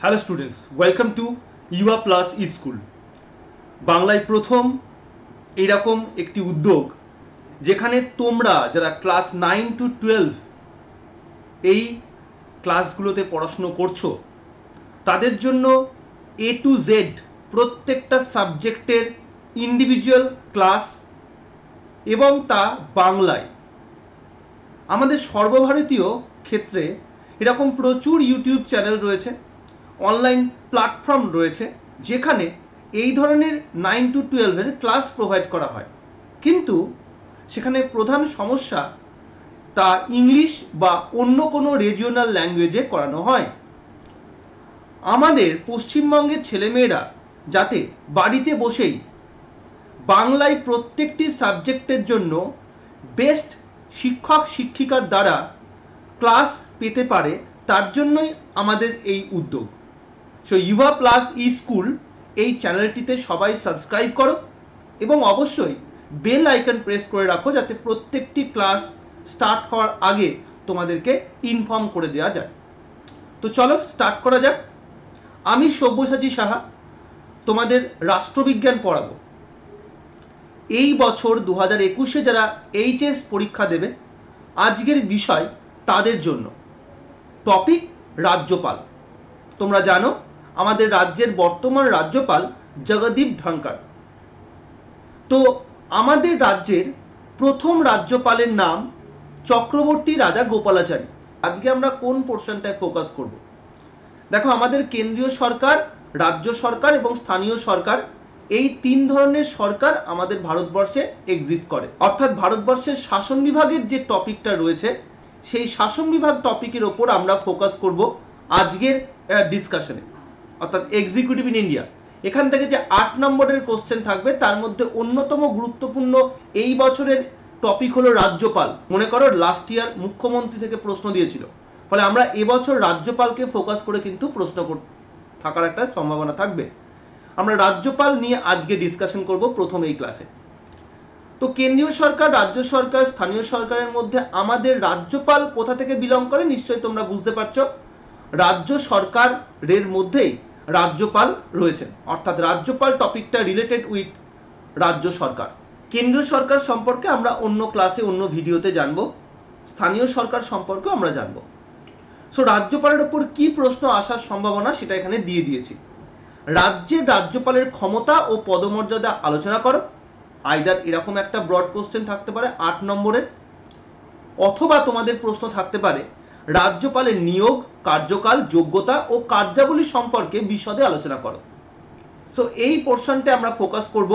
Hello students, welcome to ইউয়া plus school. বাংলায় প্রথম এইরকম একটি উদ্যোগ যেখানে তোমরা যারা ক্লাস 9 to 12 এই ক্লাসগুলোতে পড়াশুনো করছো তাদের জন্য A to Z প্রত্যেকটা সাবজেক্টের ইন্ডিভিজুয়াল ক্লাস এবং তা বাংলায়। আমাদের সর্বভারতীয় ক্ষেত্রে এরকম প্রচুর ইউটিউব চ্যানেল রয়েছে, অনলাইন প্ল্যাটফর্ম রয়েছে যেখানে এই ধরনের 9 to 12 ক্লাস প্রোভাইড করা হয়, কিন্তু সেখানে প্রধান সমস্যা তা ইংলিশ বা অন্য কোনো রিজিওনাল ল্যাঙ্গুয়েজে করানো হয়। আমাদের পশ্চিমবঙ্গের ছেলেমেয়েরা যাতে বাড়িতে বসেই বাংলায় প্রত্যেকটি সাবজেক্টের জন্য বেস্ট শিক্ষক শিক্ষিকার দ্বারা ক্লাস পেতে পারে, তার জন্যই আমাদের এই উদ্যোগ। সো ইউভা প্লাস স্কুল এই চ্যানেলটিতে সবাই সাবস্ক্রাইব করো এবং অবশ্যই বেল আইকন প্রেস করে রাখো যাতে প্রত্যেকটি ক্লাস স্টার্ট হওয়ার আগে তোমাদেরকে ইনফর্ম করে দেওয়া যায়। তো চলো স্টার্ট করা যাক। আমি সব্যসাচী সাহা তোমাদের রাষ্ট্রবিজ্ঞান পড়াবো। এই বছর 2021-এ যারা এইচএস পরীক্ষা দেবে আজকের বিষয় তাদের জন্য। টপিক রাজ্যপাল। তোমরা জানো আমাদের রাজ্যের বর্তমান রাজ্যপাল জগদীপ ধনখড়। তো আমাদের রাজ্যের প্রথম রাজ্যপালের নাম চক্রবর্তী রাজা গোপালাচারী। আজকে আমরা কোন পোর্শনটায় ফোকাস করব? দেখো, আমাদের কেন্দ্রীয় সরকার, রাজ্য সরকার এবং স্থানীয় সরকার, এই তিন ধরনের সরকার আমাদের ভারতবর্ষে এক্সিস্ট করে। অর্থাৎ ভারতবর্ষের শাসন বিভাগের যে টপিকটা রয়েছে সেই শাসন বিভাগ টপিকের ওপর আমরা ফোকাস করব আজকের ডিসকাশনে, অর্থাৎ এক্সিকিউটিভ ইন ইন্ডিয়া। এখান থেকে যে 8 নম্বরের কোশ্চেন থাকবে তার মধ্যে অন্যতম গুরুত্বপূর্ণ এই বছরের টপিক হলো রাজ্যপাল। মনে করো লাস্ট ইয়ার মুখ্যমন্ত্রী থেকে প্রশ্ন দিয়েছিল, ফলে আমরা এবছর রাজ্যপালকে ফোকাস করে কিন্তু প্রশ্ন থাকার একটা সম্ভাবনা থাকবে। আমরা রাজ্যপাল নিয়ে আজকে ডিসকাশন করব প্রথম এই ক্লাসে। তো কেন্দ্রীয় সরকার, রাজ্য সরকার, স্থানীয় সরকারের মধ্যে আমাদের রাজ্যপাল কোথা থেকে বিলং করে নিশ্চয়ই তোমরা বুঝতে পারছো। রাজ্য সরকারের মধ্যেই রাজ্যপাল রয়েছেন, অর্থাৎ রাজ্যপাল টপিকটা রিলেটেড উইথ রাজ্য সরকার। কেন্দ্রীয় সরকার সম্পর্কে আমরা অন্য ক্লাসে অন্য ভিডিওতে জানবো, স্থানীয় সরকার সম্পর্কেও আমরা জানবো। সো রাজ্যপালের ওপর কি প্রশ্ন আসার সম্ভাবনা সেটা এখানে দিয়ে দিয়েছি। রাজ্যের রাজ্যপালের ক্ষমতা ও পদমর্যাদা আলোচনা করো। আইদার এরকম একটা ব্রড কোশ্চেন থাকতে পারে 8 নম্বরের, অথবা তোমাদের প্রশ্ন থাকতে পারে রাজ্যপালের নিয়োগ, কার্যকাল, যোগ্যতা ও কার্যাবলী সম্পর্কে বিশদে আলোচনা করো। সো এই পোর্শনটা আমরা ফোকাস করব।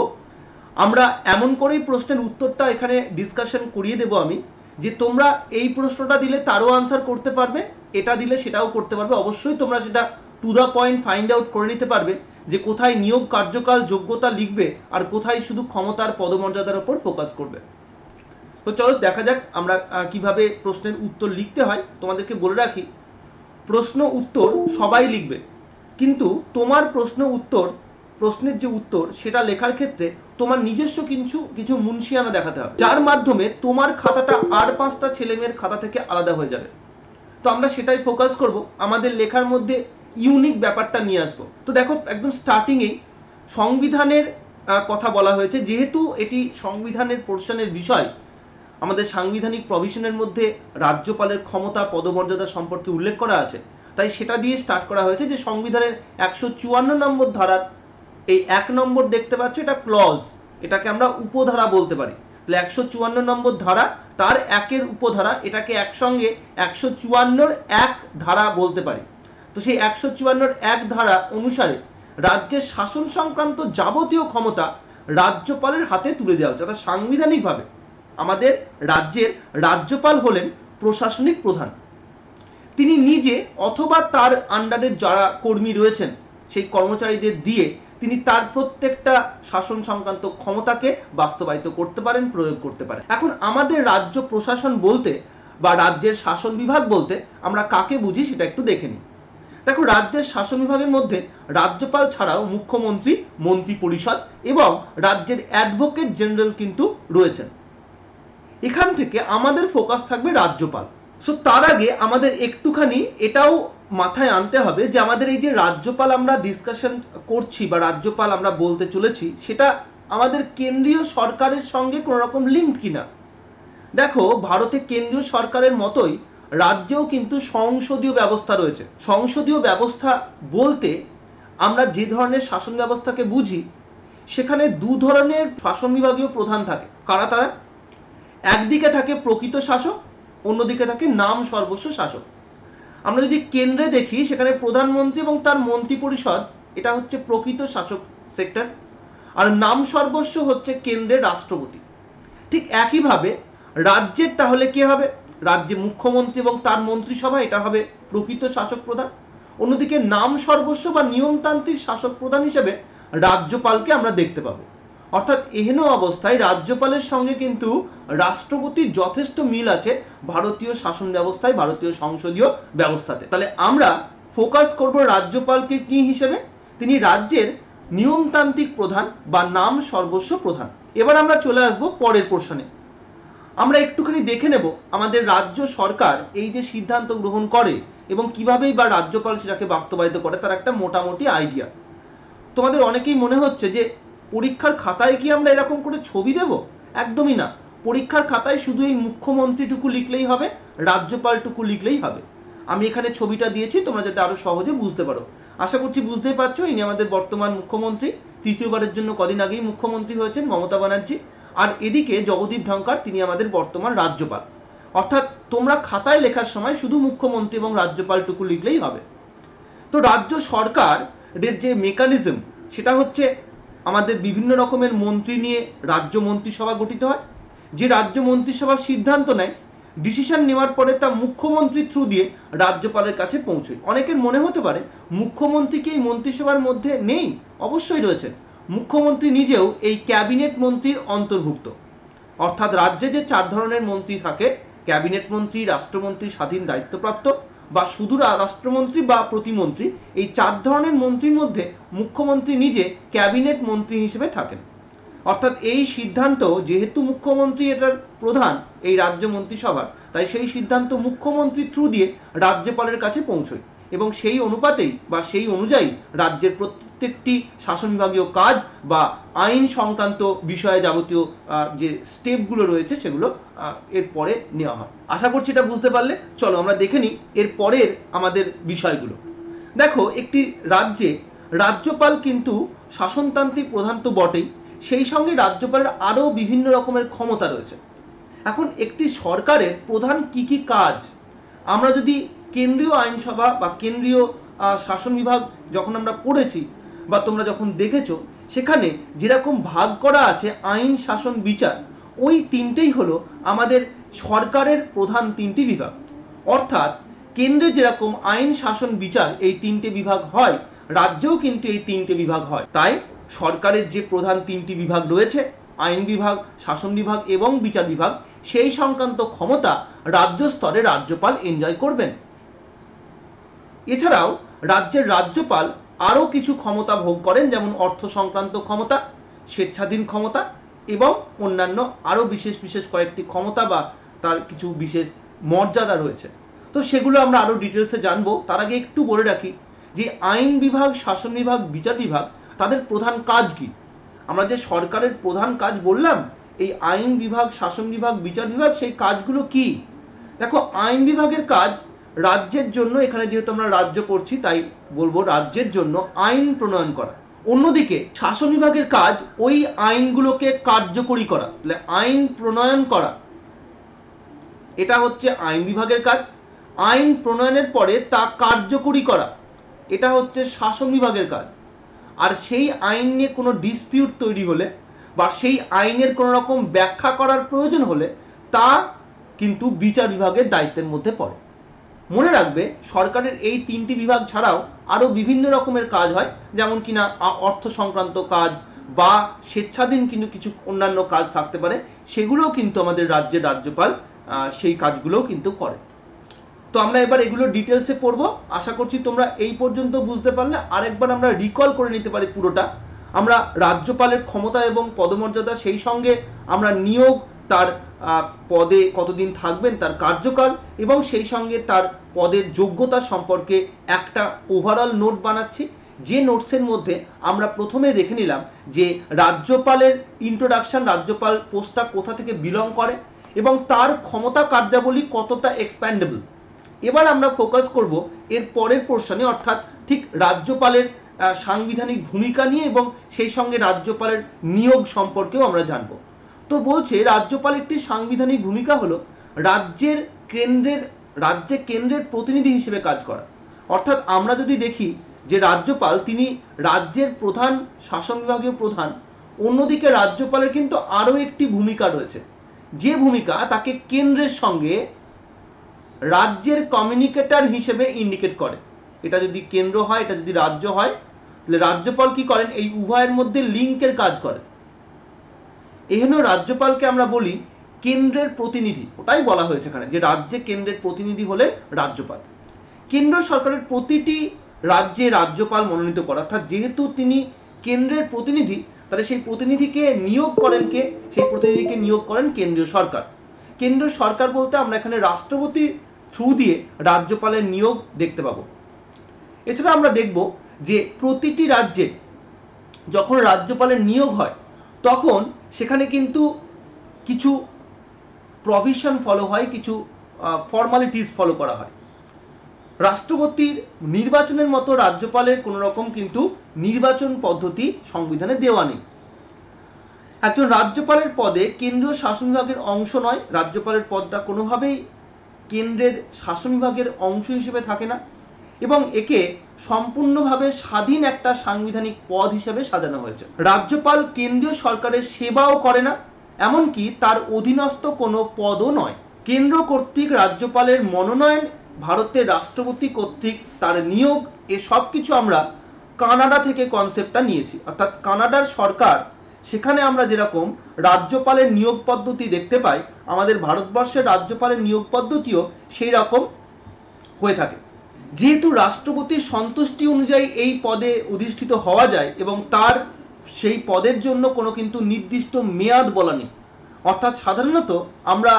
আমরা এমন করেই প্রশ্নের উত্তরটা এখানে ডিসকাশন করিয়ে দেব আমি, যে তোমরা এই প্রশ্নটা দিলে তারও আনসার করতে পারবে, এটা দিলে সেটাও করতে পারবে। অবশ্যই তোমরা সেটা to the point find out করে নিতে পারবে যে কোথায় নিয়োগ, কার্যকাল, যোগ্যতা লিখবে আর কোথায় শুধু ক্ষমতার পদমর্যাদার উপর ফোকাস করবে। তো চলো দেখা যাক আমরা কিভাবে প্রশ্নের উত্তর লিখতে হয়। তোমাদেরকে বলে রাখি, প্রশ্ন উত্তর সবাই লিখবে, কিন্তু তোমার প্রশ্নের যে উত্তর সেটা লেখার ক্ষেত্রে তোমার নিজস্ব কিছু মুনশিয়ানা দেখাতে হবে, যার মাধ্যমে তোমার খাতাটা আর 5টা ছেলেমেয়ের খাতা থেকে আলাদা হয়ে যাবে। তো আমরা সেটাই ফোকাস করব, আমাদের লেখার মধ্যে ইউনিক ব্যাপারটা নিয়ে আসবো। তো দেখো, একদম স্টার্টিংয়েই সংবিধানের কথা বলা হয়েছে। যেহেতু এটি সংবিধানের পোর্শনের বিষয়, আমাদের সাংবিধানিক প্রভিশনের মধ্যে রাজ্যপালের ক্ষমতা, পদমর্যাদা সম্পর্কে উল্লেখ করা আছে, তাই সেটা দিয়ে স্টার্ট করা হয়েছে যে সংবিধানের 154 নম্বর ধারার এই 1 নম্বর দেখতে পাচ্ছ, এটা ক্লজ, এটাকে আমরা উপধারা বলতে পারি। তাহলে 154 নম্বর ধারা, তার 1-এর উপধারা, এটাকে একসঙ্গে 154-র 1 ধারা বলতে পারি। তো সেই 154-র 1 ধারা অনুসারে রাজ্যের শাসন সংক্রান্ত যাবতীয় ক্ষমতা রাজ্যপালের হাতে তুলে দেওয়া হচ্ছে। অর্থাৎ সাংবিধানিকভাবে আমাদের রাজ্যের রাজ্যপাল হলেন প্রশাসনিক প্রধান। তিনি নিজে অথবা তার আন্ডারে যারা কর্মী রয়েছেন সেই কর্মচারীদের দিয়ে তিনি তার প্রত্যেকটা শাসন সংক্রান্ত ক্ষমতাকে বাস্তবায়িত করতে পারেন, প্রয়োগ করতে পারেন। এখন আমাদের রাজ্য প্রশাসন বলতে বা রাজ্যের শাসন বিভাগ বলতে আমরা কাকে বুঝি সেটা একটু দেখে নিই। দেখো, রাজ্যের শাসন বিভাগের মধ্যে রাজ্যপাল ছাড়াও মুখ্যমন্ত্রী, মন্ত্রী পরিষদ এবং রাজ্যের অ্যাডভোকেট জেনারেল কিন্তু রয়েছেন। এখান থেকে আমাদের ফোকাস থাকবে রাজ্যপাল। সো তার আগে আমাদের একটুখানি এটাও মাথায় আনতে হবে যে আমাদের এই যে রাজ্যপাল আমরা ডিসকাশন করছি বা রাজ্যপাল আমরা বলতে চলেছি, সেটা আমাদের কেন্দ্রীয় সরকারের সঙ্গে কোনো রকম লিঙ্ক কিনা। দেখো, ভারতে কেন্দ্রীয় সরকারের মতোই রাজ্যেও কিন্তু সংসদীয় ব্যবস্থা রয়েছে। সংসদীয় ব্যবস্থা বলতে আমরা যে ধরনের শাসন ব্যবস্থাকে বুঝি, সেখানে দু ধরনের শাসন বিভাগীয় প্রধান থাকে। কারা তারা? একদিকে থাকে প্রকৃত শাসক, অন্যদিকে থাকে নাম সর্বস্ব শাসক। আমরা যদি কেন্দ্রে দেখি, সেখানে প্রধানমন্ত্রী এবং তার মন্ত্রী পরিষদ, এটা হচ্ছে প্রকৃত শাসক সেক্টর, আর নাম সর্বস্ব হচ্ছে কেন্দ্রের রাষ্ট্রপতি। ঠিক একইভাবে রাজ্যের তাহলে কে হবে? রাজ্যে মুখ্যমন্ত্রী এবং তার মন্ত্রিসভা, এটা হবে প্রকৃত শাসক প্রধান। অন্যদিকে নাম সর্বস্ব বা নিয়মতান্ত্রিক শাসক প্রধান হিসেবে রাজ্যপালকে আমরা দেখতে পাবো। অর্থাৎ এহেন অবস্থায় রাজ্যপালের সঙ্গে কিন্তু রাষ্ট্রপতির যথেষ্ট মিল আছে ভারতীয় শাসন ব্যবস্থায়, ভারতীয় সংসদীয় ব্যবস্থাতে। তাহলে আমরা ফোকাস করব রাজ্যপালকে কি হিসেবে? তিনি রাজ্যের নিয়মতান্ত্রিক প্রধান বা নাম সর্বস্ব প্রধান। এবার আমরা চলে আসব পরের পোর্শনে। আমরা একটুখানি দেখে নেব আমাদের রাজ্য সরকার এই যে সিদ্ধান্ত গ্রহণ করে এবং কিভাবেই বা রাজ্যপাল সেটাকে বাস্তবায়িত করে, তার একটা মোটামুটি আইডিয়া। তোমাদের অনেকেই মনে হচ্ছে যে পরীক্ষার খাতায় কি আমরা এরকম করে ছবি দেব? একদমই না। পরীক্ষার খাতায় শুধু এই মুখ্যমন্ত্রীটুকু লিখলেই হবে, রাজ্যপালটুকু লিখলেই হবে। আমি এখানে ছবিটা দিয়েছি তোমরা যাতে আরো সহজে বুঝতে পারো। আশা করছি বুঝতেই পারছো, ইনি আমাদের বর্তমান মুখ্যমন্ত্রী। তৃতীয়বারের জন্য কদিন আগেই মুখ্যমন্ত্রী হয়েছেন মমতা ব্যানার্জি। আর এদিকে জগদীপ ধনখড়, তিনি আমাদের বর্তমান রাজ্যপাল। অর্থাৎ তোমরা খাতায় লেখার সময় শুধু মুখ্যমন্ত্রী এবং রাজ্যপালটুকু লিখলেই হবে। তো রাজ্য সরকারের যে মেকানিজম, সেটা হচ্ছে আমাদের বিভিন্ন রকমের মন্ত্রী নিয়ে রাজ্য মন্ত্রিসভা গঠিত হয়। যে রাজ্য মন্ত্রিসভা সিদ্ধান্ত নেয়, ডিসিশন নেওয়ার পরে তা মুখ্যমন্ত্রীর থ্রু দিয়ে রাজ্যপালের কাছে পৌঁছয়। অনেকের মনে হতে পারে মুখ্যমন্ত্রী কি এই মন্ত্রিসভার মধ্যে নেই? অবশ্যই রয়েছেন। মুখ্যমন্ত্রী নিজেও এই ক্যাবিনেট মন্ত্রীর অন্তর্ভুক্ত। অর্থাৎ রাজ্যে যে 4 ধরনের মন্ত্রী থাকে, ক্যাবিনেট মন্ত্রী, রাষ্ট্রমন্ত্রী, স্বাধীন দায়িত্বপ্রাপ্ত বা শুধু রাষ্ট্রমন্ত্রী বা প্রতিমন্ত্রী, এই 4 ধরনের মন্ত্রীর মধ্যে মুখ্যমন্ত্রী নিজে ক্যাবিনেট মন্ত্রী হিসেবে থাকেন। অর্থাৎ এই সিদ্ধান্ত, যেহেতু মুখ্যমন্ত্রী এটার প্রধান এই রাজ্য মন্ত্রিসভার, তাই সেই সিদ্ধান্ত মুখ্যমন্ত্রীর থ্রু দিয়ে রাজ্যপালের কাছে পৌঁছয় এবং সেই অনুপাতেই বা সেই অনুযায়ী রাজ্যের প্রত্যেকটি শাসন বিভাগীয় কাজ বা আইন সংক্রান্ত বিষয়ে যাবতীয় যে স্টেপগুলো রয়েছে সেগুলো এরপরে নেওয়া হয়। আশা করছি এটা বুঝতে পারলে। চলো আমরা দেখে নিই এর পরের আমাদের বিষয়গুলো। দেখো, একটি রাজ্যে রাজ্যপাল কিন্তু শাসনতান্ত্রিক প্রধান তো বটেই, সেই সঙ্গে রাজ্যপালের আরও বিভিন্ন রকমের ক্ষমতা রয়েছে। এখন একটি সরকারের প্রধান কি কি কাজ, আমরা যদি কেন্দ্রীয় আইনসভা বা কেন্দ্রীয় শাসন বিভাগ যখন আমরা পড়েছি বা তোমরা যখন দেখেছো, সেখানে যেরকম ভাগ করা আছে আইন, শাসন, বিচার, ওই তিনটেই হলো আমাদের সরকারের প্রধান 3টি বিভাগ। অর্থাৎ কেন্দ্রে যেরকম আইন, শাসন, বিচার এই 3টে বিভাগ হয়, রাজ্যেও কিন্তু এই 3টে বিভাগ হয়। তাই সরকারের যে প্রধান 3টি বিভাগ রয়েছে, আইন বিভাগ, শাসন বিভাগ এবং বিচার বিভাগ, সেই সংক্রান্ত ক্ষমতা রাজ্য স্তরে রাজ্যপাল এনজয় করবেন। এছাড়াও রাজ্যের রাজ্যপাল আরও কিছু ক্ষমতা ভোগ করেন, যেমন অর্থ সংক্রান্ত ক্ষমতা, স্বেচ্ছাধীন ক্ষমতা এবং অন্যান্য আরও বিশেষ বিশেষ কয়েকটি ক্ষমতা বা তার কিছু বিশেষ মর্যাদা রয়েছে। তো সেগুলো আমরা আরও ডিটেলসে জানবো। তার আগে একটু বলে রাখি যে আইন বিভাগ, শাসন বিভাগ, বিচার বিভাগ, তাদের প্রধান কাজ কি। আমরা যে সরকারের প্রধান কাজ বললাম, এই আইন বিভাগ, শাসন বিভাগ, বিচার বিভাগ, সেই কাজগুলো কি? দেখো, আইন বিভাগের কাজ রাজ্যের জন্য, এখানে যেহেতু আমরা রাজ্য করছি তাই বলবো রাজ্যের জন্য আইন প্রণয়ন করা। অন্যদিকে শাসন বিভাগের কাজ ওই আইনগুলোকে কার্যকরী করা, তাহলে আইন প্রণয়ন করা, এটা হচ্ছে আইন বিভাগের কাজ। আইন প্রণয়নের পরে তা কার্যকরী করা, এটা হচ্ছে শাসন বিভাগের কাজ। আর সেই আইন নিয়ে কোনো ডিসপিউট তৈরি হলে বা সেই আইনের কোনো রকম ব্যাখ্যা করার প্রয়োজন হলে তা কিন্তু বিচার বিভাগের দায়িত্বের মধ্যে পড়ে। মনে রাখবে, সরকারের এই 3টি বিভাগ ছাড়াও আরও বিভিন্ন রকমের কাজ হয়, যেমন কিনা অর্থ সংক্রান্ত কাজ বা স্বেচ্ছাধীন কিন্তু কিছু অন্যান্য কাজ থাকতে পারে, সেগুলোও কিন্তু আমাদের রাজ্যের রাজ্যপাল সেই কাজগুলোও কিন্তু করে। তো আমরা এবার এগুলো ডিটেলসে পড়বো। আশা করছি তোমরা এই পর্যন্ত বুঝতে পারলে। আরেকবার আমরা রিকল করে নিতে পারি পুরোটা। আমরা রাজ্যপালের ক্ষমতা এবং পদমর্যাদা, সেই সঙ্গে আমরা নিয়োগ তার পদে কতদিন থাকবেন, তার কার্যকাল, এবং সেই সঙ্গে তার পদের যোগ্যতা সম্পর্কে একটা ওভারঅল নোট বানাচ্ছি। যে নোটসের মধ্যে আমরা প্রথমে দেখে নিলাম যে রাজ্যপালের ইন্ট্রোডাকশন, রাজ্যপাল পোস্টটা কোথা থেকে বিলং করে এবং তার ক্ষমতা কার্যাবলী কতটা এক্সপ্যান্ডেবল। এবার আমরা ফোকাস করব এর পরের পোর্শনে, অর্থাৎ ঠিক রাজ্যপালের সাংবিধানিক ভূমিকা নিয়ে এবং সেই সঙ্গে রাজ্যপালের নিয়োগ সম্পর্কেও আমরা জানব। তো বলছে রাজ্যপাল একটি সাংবিধানিক ভূমিকা হলো রাজ্যে কেন্দ্রের প্রতিনিধি হিসেবে কাজ করা। অর্থাৎ আমরা যদি দেখি যে রাজ্যপাল তিনি রাজ্যের প্রধান, শাসন বিভাগীয় প্রধান, অন্যদিকে রাজ্যপালের কিন্তু আরও একটি ভূমিকা রয়েছে, যে ভূমিকা তাকে কেন্দ্রের সঙ্গে রাজ্যের কমিউনিকেটর হিসেবে ইন্ডিকেট করে। এটা যদি কেন্দ্র হয়, এটা যদি রাজ্য হয়, তাহলে রাজ্যপাল কি করেন, এই উভয়ের মধ্যে লিঙ্কের কাজ করেন। এখানেও রাজ্যপালকে আমরা বলি কেন্দ্রের প্রতিনিধি, ওটাই বলা হয়েছে এখানে যে রাজ্যে কেন্দ্রের প্রতিনিধি হলেন রাজ্যপাল। কেন্দ্র সরকারের প্রতিটি রাজ্যে রাজ্যপাল মনোনীত করা, অর্থাৎ যেহেতু তিনি কেন্দ্রের প্রতিনিধি, তাহলে সেই প্রতিনিধিকে নিয়োগ করেন কে? সেই প্রতিনিধিকে নিয়োগ করেন কেন্দ্রীয় সরকার। কেন্দ্রীয় সরকার বলতে আমরা এখানে রাষ্ট্রপতির থ্রু দিয়ে রাজ্যপালের নিয়োগ দেখতে পাবো। এছাড়া আমরা দেখব যে প্রতিটি রাজ্যে যখন রাজ্যপালের নিয়োগ হয় তখন সেখানে কিন্তু কিছু প্রভিশন ফলো হয়, কিছু ফর্মালিটিস ফলো করা হয়। রাষ্ট্রপতির নির্বাচনের মতো রাজ্যপালের কোনো রকম কিন্তু নির্বাচন পদ্ধতি সংবিধানে দেওয়া নেই। একজন রাজ্যপালের পদে কেন্দ্রীয় শাসন বিভাগের অংশ নয়, রাজ্যপালের পদটা কোনোভাবেই কেন্দ্রের শাসন বিভাগের অংশ হিসেবে থাকে না এবং একে সম্পূর্ণভাবে স্বাধীন একটা সাংবিধানিক পদ হিসেবে সাজানো হয়েছে। রাজ্যপাল কেন্দ্রীয় সরকারের সেবাও করে না, এমনকি তার অধীনস্থ কোনো পদও নয়। কেন্দ্র কর্তৃক রাজ্যপালের মনোনয়ন, ভারতের রাষ্ট্রপতি কর্তৃক তার নিয়োগ, এ সব কিছু আমরা কানাডা থেকে কনসেপ্টটা নিয়েছি। অর্থাৎ কানাডার সরকার, সেখানে আমরা যেরকম রাজ্যপালের নিয়োগ পদ্ধতি দেখতে পাই, আমাদের ভারতবর্ষের রাজ্যপালের নিয়োগ পদ্ধতিও সেই রকম হয়ে থাকে। যেহেতু রাষ্ট্রপতির সন্তুষ্টি অনুযায়ী এই পদে অধিষ্ঠিত হওয়া যায় এবং তার সেই পদের জন্য কোনো কিন্তু নির্দিষ্ট মেয়াদ বলা নেই, অর্থাৎ সাধারণত আমরা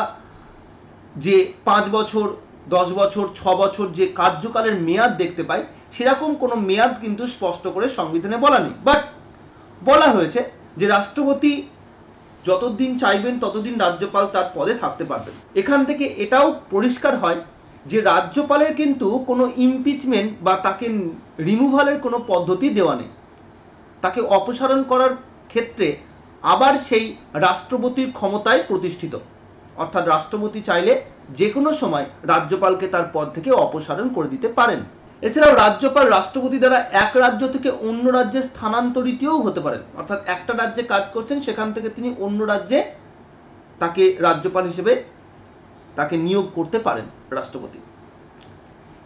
যে 5 বছর, 10 বছর, 6 বছর যে কার্যকালের মেয়াদ দেখতে পাই, সেরকম কোনো মেয়াদ কিন্তু স্পষ্ট করে সংবিধানে বলা নেই। বাট বলা হয়েছে যে রাষ্ট্রপতি যতদিন চাইবেন ততদিন রাজ্যপাল তার পদে থাকতে পারবেন। এখান থেকে এটাও পরিষ্কার হয় যে রাজ্যপালের কিন্তু কোনো ইমপিচমেন্ট বা তাকে রিমুভালের কোনো পদ্ধতি দেওয়া নেই। তাকে অপসারণ করার ক্ষেত্রে আবার সেই রাষ্ট্রপতির ক্ষমতায় প্রতিষ্ঠিত, অর্থাৎ রাষ্ট্রপতি চাইলে যে কোনো সময় রাজ্যপালকে তার পদ থেকে অপসারণ করে দিতে পারেন। এছাড়াও রাজ্যপাল রাষ্ট্রপতি দ্বারা এক রাজ্য থেকে অন্য রাজ্যে স্থানান্তরিতও হতে পারেন, অর্থাৎ একটা রাজ্যে কাজ করছেন, সেখান থেকে তিনি অন্য রাজ্যে তাকে রাজ্যপাল হিসেবে তাকে নিয়োগ করতে পারেন রাষ্ট্রপতি।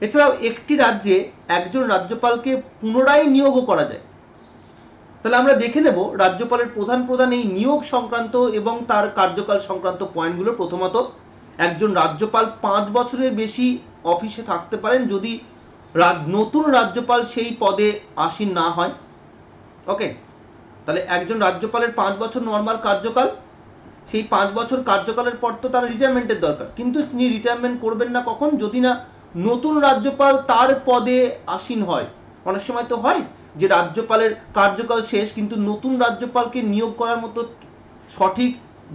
এছাড়াও একটি রাজ্যে একজন রাজ্যপালকে পুনরায় নিয়োগও করা যায়। তাহলে আমরা দেখে নেব রাজ্যপালের প্রধান এই নিয়োগ সংক্রান্ত এবং তার কার্যকাল সংক্রান্ত পয়েন্টগুলো। প্রথমত, একজন রাজ্যপাল 5 বছরের বেশি অফিসে থাকতে পারেন যদি নতুন রাজ্যপাল সেই পদে আসীন না হয়। ওকে, তাহলে একজন রাজ্যপালের 5 বছর নর্মাল কার্যকাল, সেই 5 বছর কার্যকালের পর তো তার রিটায়ারমেন্টের দরকার, কিন্তু তিনি রিটায়ারমেন্ট করবেন না কখন? যদি না নতুন রাজ্যপাল তার পদে আসীন হয়। অনেক সময় তো হয় যে রাজ্যপালের কার্যকাল শেষ কিন্তু নতুন রাজ্যপালকে নিয়োগ করার মতো সঠিক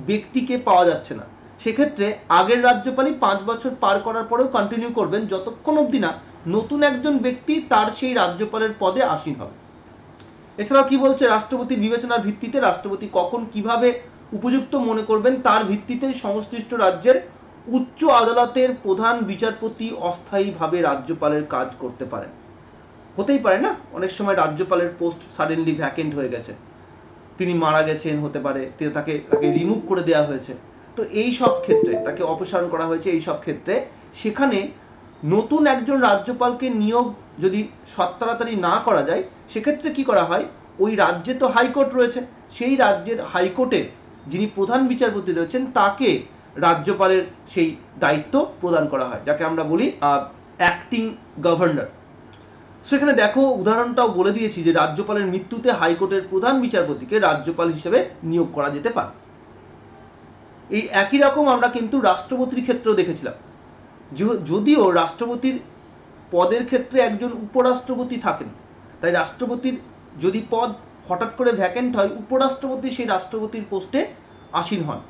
ব্যক্তিকে পাওয়া যাচ্ছে না। সেক্ষেত্রে আগের রাজ্যপালই 5 বছর পার করার পরেও কন্টিনিউ করবেন যতক্ষণ অবধি না নতুন একজন ব্যক্তি তার সেই রাজ্যপালের পদে আসীন হবে। এছাড়াও কি বলছে, রাষ্ট্রপতির বিবেচনার ভিত্তিতে রাষ্ট্রপতি কখন কিভাবে উপযুক্ত মনে করবেন তার ভিত্তিতে সংশ্লিষ্ট রাজ্যের উচ্চ আদালতের প্রধান বিচারপতি অস্থায়ীভাবে রাজ্যপালের কাজ করতে পারেন। হতেই পারে না, অনেক সময় রাজ্যপালের পোস্ট সাডেনলি ভ্যাকেন্ট হয়ে গেছে, তিনি মারা গেছেন, হতে পারে তাকে রিমুভ করে দেওয়া হয়েছে, তো এই সব ক্ষেত্রে তাকে অপসারণ করা হয়েছে। এই সব ক্ষেত্রে সেখানে নতুন একজন রাজ্যপালকে নিয়োগ যদি তাড়াতাড়ি না করা যায়, সেক্ষেত্রে কি করা হয়, ওই রাজ্যে তো হাইকোর্ট রয়েছে, সেই রাজ্যের হাইকোর্টের যিনি প্রধান বিচারপতি রয়েছেন তাকে রাজ্যপালের সেই দায়িত্ব প্রদান করা হয়, যাকে আমরা বলি অ্যাক্টিং গভর্নর। সেখানে দেখো উদাহরণটাও বলে দিয়েছি যে রাজ্যপালের মৃত্যুতে হাইকোর্টের প্রধান বিচারপতিকে রাজ্যপাল হিসেবে নিয়োগ করা যেতে পারে। এই একই রকম আমরা কিন্তু রাষ্ট্রপতির ক্ষেত্রেও দেখেছিলাম। যদিও রাষ্ট্রপতির পদের ক্ষেত্রে একজন উপরাষ্ট্রপতি থাকেন, তাই রাষ্ট্রপতির যদি পদ হঠাৎ করে ভ্যাকেন্ট হয়, উপরাষ্ট্রপতি সেই রাষ্ট্রপতির পোস্টে আসীন হন।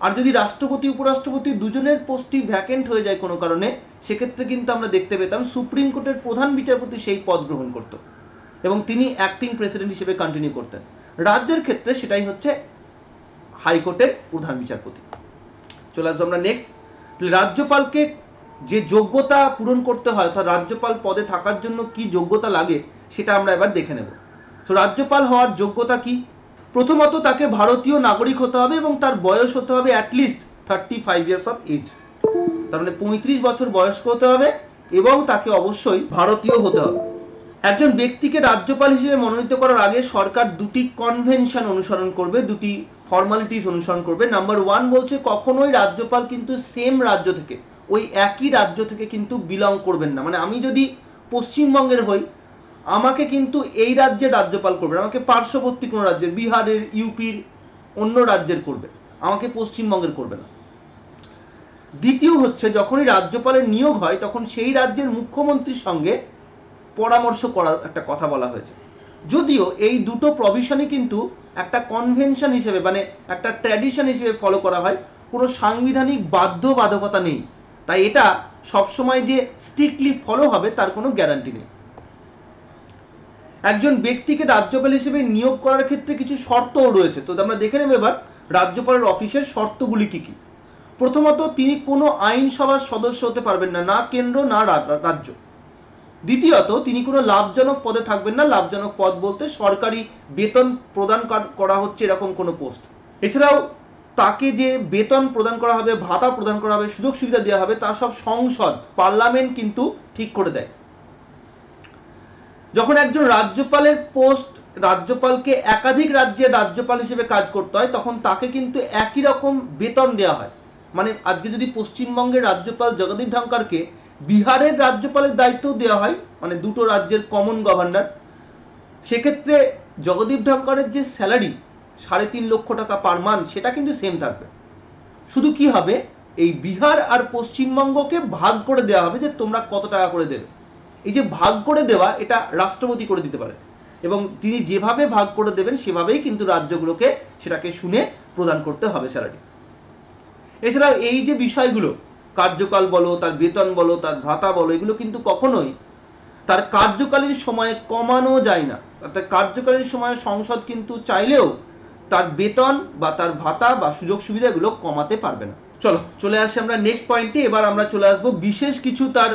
আর যদি রাষ্ট্রপতি উপরাষ্ট্রপতি দুজনের পোস্টই ভ্যাকেন্ট হয়ে যায় কোনো কারণে, সেক্ষেত্রে কিন্তু আমরা দেখতে পেতাম সুপ্রিম কোর্টের প্রধান বিচারপতি সেই পদ গ্রহণ করত এবং তিনি অ্যাক্টিং প্রেসিডেন্ট হিসেবে কন্টিনিউ করতেন। রাজ্যের ক্ষেত্রে সেটাই হচ্ছে হাইকোর্টের প্রধান বিচারপতি। চলে আসবো আমরা নেক্সট। রাজ্যপালকে যে যোগ্যতা পূরণ করতে হয়, অর্থাৎ রাজ্যপাল পদে থাকার জন্য কি যোগ্যতা লাগে সেটা আমরা এবার দেখে নেব। তো রাজ্যপাল হওয়ার যোগ্যতা কি? প্রথমত তাকে ভারতীয় নাগরিক হতে হবে এবং তার বয়স হতে হবে অ্যাটলিস্ট 35 ইয়ার্স অফ এজ, তার মানে 35 বছর বয়স্ক হতে হবে এবং তাকে অবশ্যই ভারতীয় হতে হবে। একজন ব্যক্তিকে রাজ্যপাল হিসেবে মনোনীত করার আগে সরকার দুটি কনভেনশন অনুসরণ করবে, দুটি ফর্মালিটিস অনুসরণ করবে। নাম্বার 1 বলছে কখনোই রাজ্যপাল কিন্তু সেম রাজ্য থেকে, ওই একই রাজ্য থেকে কিন্তু বিলং করবেন না। মানে আমি যদি পশ্চিমবঙ্গের হই, আমাকে কিন্তু এই রাজ্যের রাজ্যপাল করবে না, আমাকে পার্শ্ববর্তী কোনো রাজ্যের, বিহারের, ইউপির, অন্য রাজ্যের করবে, আমাকে পশ্চিমবঙ্গের করবে না। দ্বিতীয় হচ্ছে যখনই রাজ্যপালের নিয়োগ হয় তখন সেই রাজ্যের মুখ্যমন্ত্রীর সঙ্গে পরামর্শ করার একটা কথা বলা হয়েছে। যদিও এই দুটো প্রভিশনই কিন্তু একটা কনভেনশন হিসেবে, মানে একটা ট্র্যাডিশন হিসেবে ফলো করা হয়, কোনো সাংবিধানিক বাধ্যবাধকতা নেই, তাই এটা সবসময় যে স্ট্রিক্টলি ফলো হবে তার কোনো গ্যারান্টি নেই। একজন ব্যক্তিকে রাজ্যপাল হিসেবে নিয়োগ করার ক্ষেত্রে কিছু শর্তও রয়েছে, তো আমরা দেখে নেব এবার রাজ্যপালের অফিসের শর্তগুলি কি কি। প্রথমত তিনি কোনো আইনসভার সদস্য হতে পারবেন না, না কেন্দ্র না রাজ্য। দ্বিতীয়ত তিনি কোনো লাভজনক পদে থাকবেন না, লাভজনক পদ বলতে সরকারি বেতন প্রদান করা হচ্ছে এরকম কোনো পোস্ট। এছাড়াও তাকে যে বেতন প্রদান করা হবে, ভাতা প্রদান করা হবে, সুযোগ সুবিধা দেওয়া হবে, তা সব সংসদ, পার্লামেন্ট কিন্তু ঠিক করে দেয়। যখন একজন রাজ্যপালের পোস্ট, রাজ্যপালকে একাধিক রাজ্যের রাজ্যপাল হিসেবে কাজ করতে হয়, তখন তাকে কিন্তু একই রকম বেতন দেওয়া হয়। মানে আজকে যদি পশ্চিমবঙ্গের রাজ্যপাল জগদীপ ধনখড়কে বিহারের রাজ্যপালের দায়িত্ব দেওয়া হয়, মানে দুটো রাজ্যের কমন গভর্নর, সেক্ষেত্রে জগদীপ ধনখড়ের যে স্যালারি 3.5 লক্ষ টাকা পার মান্থ, সেটা কিন্তু সেম থাকবে। শুধু কি হবে, এই বিহার আর পশ্চিমবঙ্গকে ভাগ করে দেওয়া হবে যে তোমরা কত টাকা করে দেবে। এই যে ভাগ করে দেওয়া, এটা রাষ্ট্রপতি করে দিতে পারে এবং তিনি যেভাবে ভাগ করে দেবেন সেভাবেই কিন্তু রাজ্যগুলোকে সেটাকে শুনে প্রদান করতে হবে স্যালারি। এছাড়াও এই যে বিষয়গুলো, কার্যকাল বলো, তার বেতন বলো, তার ভাতা বলো, এগুলো কিন্তু কখনোই তার কার্যকালীন সময়ে কমানো যায় না। অর্থাৎ কার্যকালীন সময়ে সংসদ কিন্তু চাইলেও তার বেতন বা তার ভাতা বা সুযোগ সুবিধাগুলো কমাতে পারবে না। চলে আসি আমরা নেক্সট পয়েন্টে। এবার আমরা চলে আসবো বিশেষ কিছু তার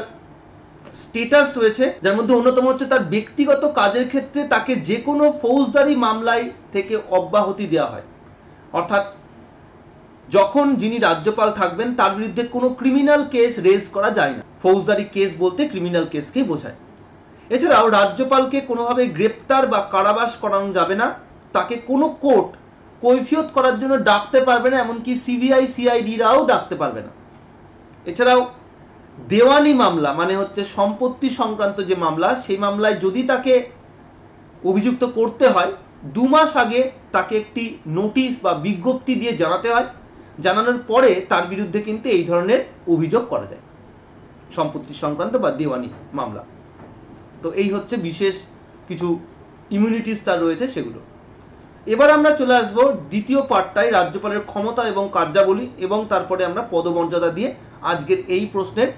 স্টেটাস রয়েছে, যার মধ্যে অন্যতম হচ্ছে তার ব্যক্তিগত কাজের ক্ষেত্রে তাকে যে কোনো ফৌজদারি মামলায় থেকে অব্যাহতি দেওয়া হয়। অর্থাৎ যখন যিনি রাজ্যপাল থাকবেন তার বিরুদ্ধে কোনো ক্রিমিনাল কেস রেজ করা যায় না। ফৌজদারি কেস বলতে ক্রিমিনাল কেসকেই বোঝায়। এছাড়াও রাজ্যপালকে কোনোভাবে গ্রেপ্তার বা কারাবাস করানো যাবে না, তাকে কোনো কোর্ট কৈফিয়ত করার জন্য ডাকতে পারবে না, এমনকি সিবিআই সিআইডিরাও ডাকতে পারবে না। এছাড়াও দেওয়ানি মামলা, মানে হচ্ছে সম্পত্তি সংক্রান্ত যে মামলা, সেই মামলায় যদি তাকে অভিযুক্ত করতে হয় 2 মাস আগে তাকে একটি নোটিশ বা বিজ্ঞপ্তি দিয়ে জানাতে হয়, জানানোর পরে তার বিরুদ্ধে কিন্তু এই ধরনের অভিযোগ করা যায়, সম্পত্তি সংক্রান্ত বা দেওয়ানি মামলা। তো এই হচ্ছে বিশেষ কিছু ইমিউনিটিস তার রয়েছে সেগুলো। এবার আমরা চলে আসবো দ্বিতীয় পার্টটায়, রাজ্যপালের ক্ষমতা এবং কার্যাবলী, এবং তারপরে আমরা পদমর্যাদা দিয়ে আজকের এই প্রশ্নের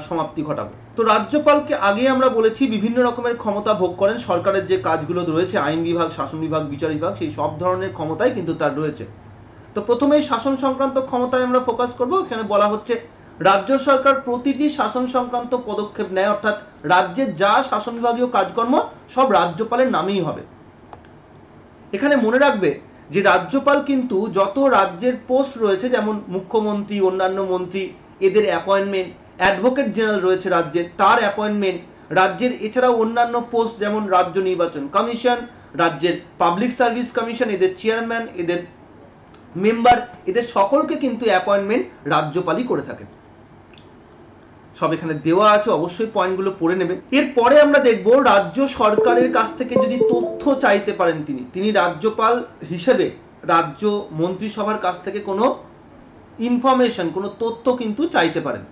সমাপ্তি ঘটাবো। তো রাজ্যপালকে আগে আমরা বলেছি বিভিন্ন রকমের ক্ষমতা ভোগ করেন, সরকারের যে কাজগুলো রয়েছে, আইন বিভাগ, শাসন বিভাগ, বিচার বিভাগ, সেই সব ধরনের ক্ষমতাই কিন্তু তার রয়েছে। তো প্রথমেই শাসন সংক্রান্ত ক্ষমতায় আমরা ফোকাস করব। এখানে বলা হচ্ছে রাজ্য সরকার প্রতিটি শাসন সংক্রান্ত পদক্ষেপ নেয়, অর্থাৎ রাজ্যের যা শাসন বিভাগীয় কাজকর্ম সব রাজ্যপালের নামেই হবে। এখানে মনে রাখবে যে রাজ্যপাল কিন্তু যত রাজ্যের পোস্ট রয়েছে, যেমন মুখ্যমন্ত্রী, অন্যান্য মন্ত্রী, এদের অ্যাপয়েন্টমেন্ট, অ্যাডভোকেট জেনারেল রয়েছে রাজ্যের, তার অ্যাপয়েন্টমেন্ট, রাজ্যের এছাড়াও অন্যান্য পোস্ট যেমন রাজ্য নির্বাচন কমিশন, রাজ্যের পাবলিক সার্ভিস কমিশন, এদের চেয়ারম্যান, এদের মেম্বার, এদের সকলকে কিন্তু অ্যাপয়েন্টমেন্ট রাজ্যপালই করে থাকেন। সব এখানে দেওয়া আছে, অবশ্যই পয়েন্টগুলো পড়ে নেবে। এরপরে আমরা দেখব রাজ্য সরকারের কাছ থেকে যদি তথ্য চাইতে পারেন তিনি রাজ্যপাল হিসেবে রাজ্য মন্ত্রিসভার কাছ থেকে কোনো ইনফরমেশন, কোনো তথ্য কিন্তু চাইতে পারেন।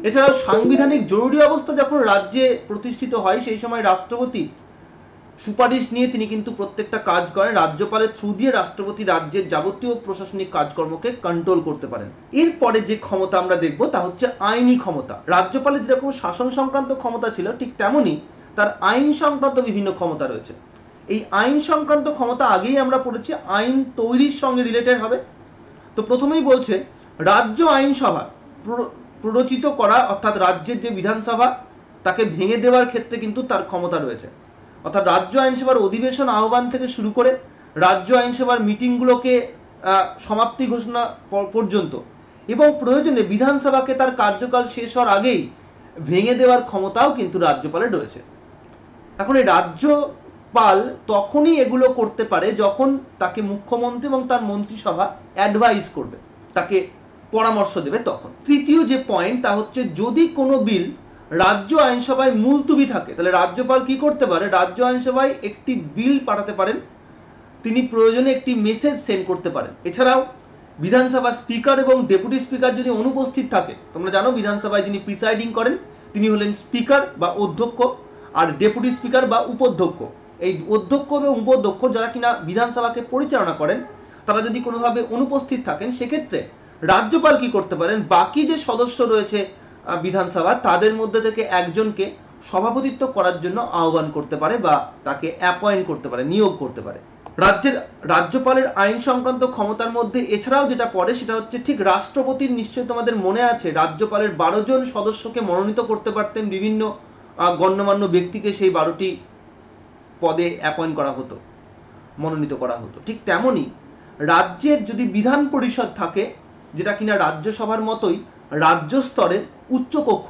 এছাড়াও সাংবিধানিক জরুরি অবস্থা যখন রাজ্যে প্রতিষ্ঠিত হয় সেই সময় রাষ্ট্রপতি সুপারিশ নিয়ে তিনি কিন্তু প্রত্যেকটা কাজ করেন। রাজ্যপালের থ্রু দিয়ে রাষ্ট্রপতি রাজ্যের যাবতীয় প্রশাসনিক কাজকর্মকে কন্ট্রোল করতে পারেন। এরপরে যে ক্ষমতা আমরা দেখব তা হচ্ছে আইনি ক্ষমতা। রাজ্যপালের যেরকম শাসন সংক্রান্ত ক্ষমতা ছিল ঠিক তেমনই তার আইন সংক্রান্ত বিভিন্ন ক্ষমতা রয়েছে। এই আইন সংক্রান্ত ক্ষমতা আগেই আমরা পড়েছি, আইন তৈরির সঙ্গে রিলেটেড হবে। তো প্রথমেই বলছে রাজ্য আইনসভা প্ররোচিত করা, অর্থাৎ রাজ্যের যে বিধানসভা তাকে ভেঙে দেওয়ার ক্ষেত্রে কিন্তু তার ক্ষমতা রয়েছে। অর্থাৎ রাজ্য আইনসভার অধিবেশন আহ্বান থেকে শুরু করে রাজ্য আইনসভার মিটিংগুলোকে সমাপ্তি ঘোষণা পর্যন্ত এবং প্রয়োজনে বিধানসভাকে তার কার্যকাল শেষ হওয়ার আগেই ভেঙে দেওয়ার ক্ষমতাও কিন্তু রাজ্যপালের রয়েছে। এখন এই রাজ্যপাল তখনই এগুলো করতে পারে যখন তাকে মুখ্যমন্ত্রী এবং তার মন্ত্রিসভা অ্যাডভাইস করবে, তাকে পরামর্শ দেবে তখন। তৃতীয় যে পয়েন্ট তা হচ্ছে যদি কোনো বিল রাজ্য আইনসভায় মুলতুবি থাকে তাহলে রাজ্যপাল কি করতে পারে, রাজ্য আইনসভায় একটি বিল পাঠাতে পারেন, তিনি প্রয়োজনে একটি মেসেজ সেন্ড করতে পারেন। এছাড়াও বিধানসভা স্পিকার এবং ডেপুটি স্পিকার যদি অনুপস্থিত থাকে, তোমরা জানো বিধানসভায় যিনি প্রিসাইডিং করেন তিনি হলেন স্পিকার বা অধ্যক্ষ, আর ডেপুটি স্পিকার বা উপাধ্যক্ষ। এই অধ্যক্ষ এবং উপাধ্যক্ষ যারা কিনা বিধানসভাকে পরিচালনা করেন তারা যদি কোনোভাবে অনুপস্থিত থাকেন সেক্ষেত্রে রাজ্যপাল কি করতে পারেন, বাকি যে সদস্য রয়েছে বিধানসভা তাদের মধ্যে থেকে একজনকে সভাপতিত্ব করার জন্য আহ্বান করতে পারে বা তাকে অ্যাপয়েন্ট করতে পারে, নিয়োগ করতে পারে। রাজ্যপালের আইন সংক্রান্ত ক্ষমতার মধ্যে এছাড়াও যেটা পড়ে সেটা হচ্ছে ঠিক রাষ্ট্রপতির, নিশ্চয়ই তোমাদের মনে আছে রাজ্যপালের 12 জন সদস্যকে মনোনীত করতে পারতেন, বিভিন্ন গণ্যমান্য ব্যক্তিকে সেই 12টি পদে অ্যাপয়েন্ট করা হতো, মনোনীত করা হতো। ঠিক তেমনই রাজ্যের যদি বিধান পরিষদ থাকে যেটা কিনা রাজ্যসভার মতোই রাজ্য স্তরের উচ্চকক্ষ,